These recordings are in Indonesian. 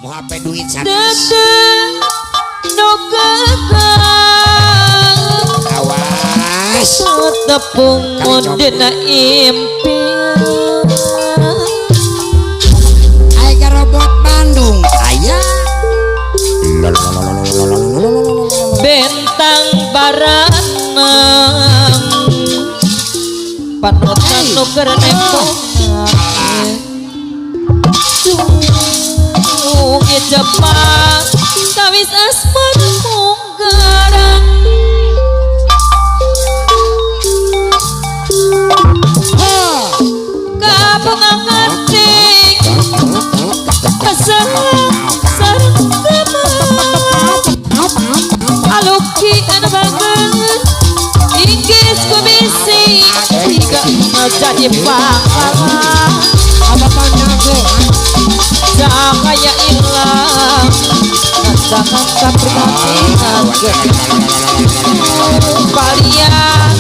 mau HP duit sana awas tepung modena impian Aiga robot Bandung aya bentang baranang panutan nu keur nempongan sungi Jepang kawis asmar munggarang kabungan kanting sareng aluki anu banget inggis ku bisi jika jadi pangkalan apa panjago cahaya hilang rancangan kaprihatin kalian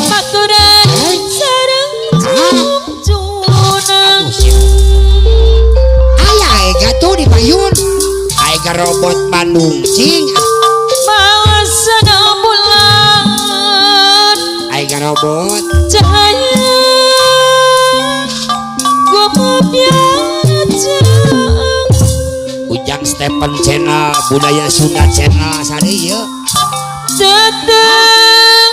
maturan sareng junjungan aya Aiga tuh di payun Aiga robot Bandung cing masa bulan Aiga robot cahaya Ujang Stephen channel budaya Sunda channel sari ya sedang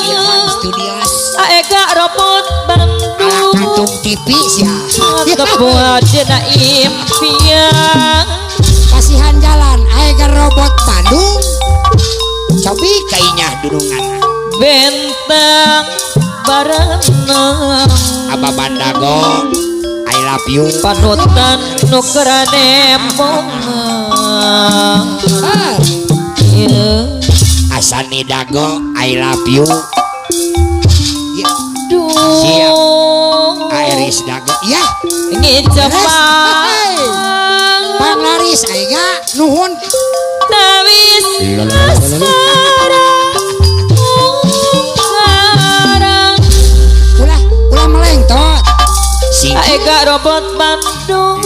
Ilham Studios Aiga robot ala Bandung kantung TV sia kebuat dina impian kasihan jalan Aiga robot Bandung cobi kainya durungan bentang baranang Aba Bandago I love you panutan nu keur nempongan ieu Asani Dago I love you duh Iris Dago ya ngijepang Panglaris Aiga nuhun tawis asmara munggarang ulah melengtot sing Aiga robot Bandung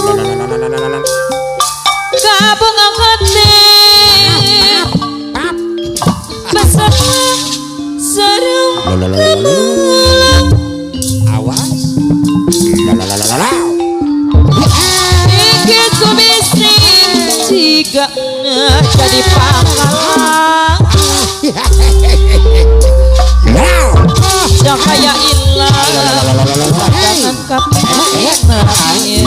kabungan kanting basah sareng gemelang awas inggit ku bisi jika jadi pangkalan cahaya hilang pandangan kaprihatin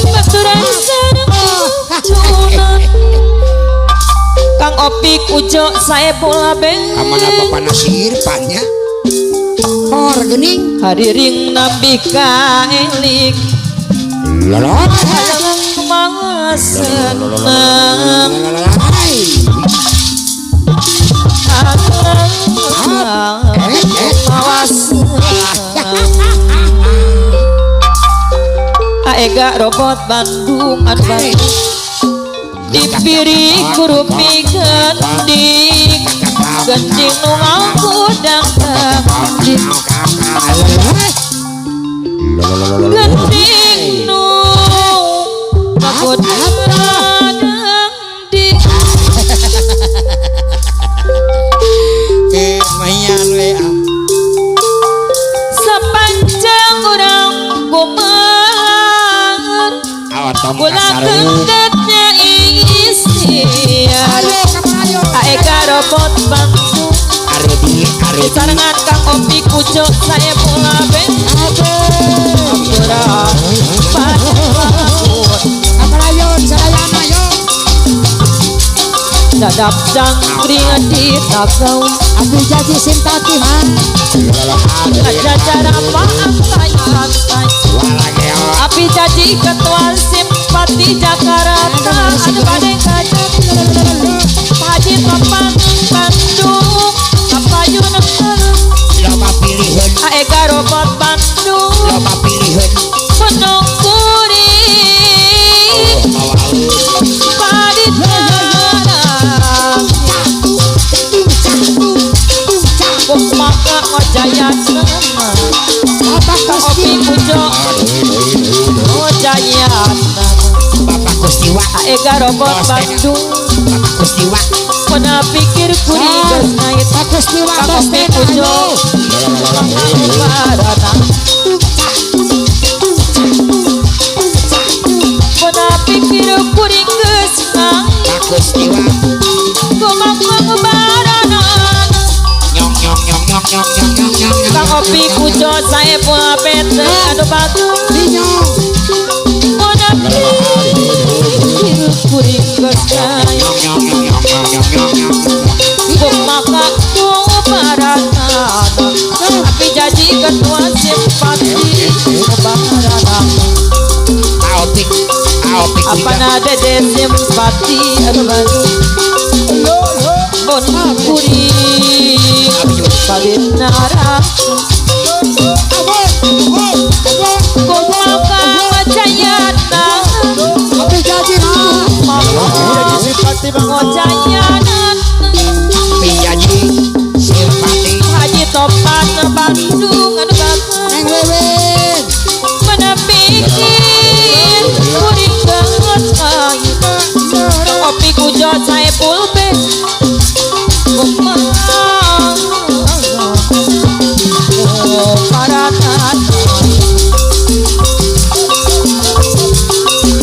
baturan sareng junjungan Kang Opik Ujo saya bola beng kamana bapak nasir pannya hor gening hadiring nabi ka elik lolot halangan kumaha senang awas Aiga robot Bandung advan dipiri kurupi gending gending nu ngangkudang gending gending nu ngangkudang gending mayan we sepanjang urang kumaha awatong Ulah kasaru kendetnya isian Aiga robot Bandung aredi sarengan Kang Opik Ujo saya bola beng Abdurrah Panjang apalayon sarayana yo dadap jangkring di tagaw abdi jadi simpati man aja cara pantai api jadi ketua simpati Jakarta anu bade kajak Haji Papang Bandung kapayun loba pilihan Aiga robot Bandung loba pilihan menungkuri padi tanah maka ngojaya sama apa Kang Opik Ujo Jayana Bapak Kustiwa Ega robot Bandung Bapak Kustiwa Pernah pikir kuring geus ngait Bapak Kustiwa Kang bos Opi teh Pujo Barana Pernah pikir kuring geus ngait Bapak Kustiwa Kumaha barana nyong nyong nyong nyong nyong nyong nyong nyong nyong Kang Opi Pujo Saepul Pete anu batu nyong Pernah pikir kuring geus ngait nyong nyong nyong nyong nyong nyong nyong nyong Kumaha barana Tapi jadi ketua simpati Barana Aopik Apa nada de simpati Aduh baru Bon kuring Kawin naraka Kumaha Jayana Tapi jadi Ngojayana Piyaji simpati Haji Topan Bandung anu bagus Neng Wewen Mana pikir kuring geus ngait Opi Pujo Saepul be Kumaha barana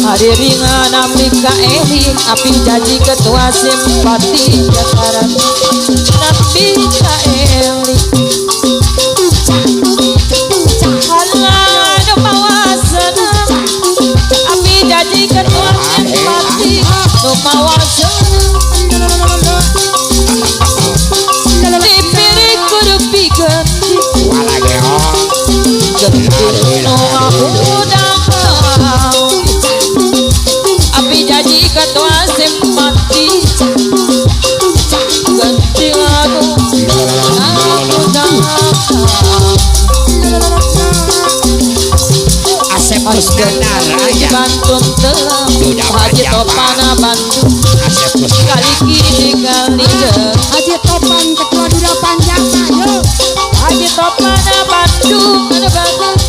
Hari ringan Amerika Eling Api janji ketua simpati Jakarta Nabi Eling Halan mawasana Api janji ketua simpati Mawasana Dipiri kudu piganti Walageong Genting no udang Api janji ketua simpati Genting udang Asep Kusnandar aja Bantung telah Haji Topana Bandung Asep Kusnandar Kali kini kali Haji Topan ketua Duda Panjang ayo Haji Topana Bandung Ada bagus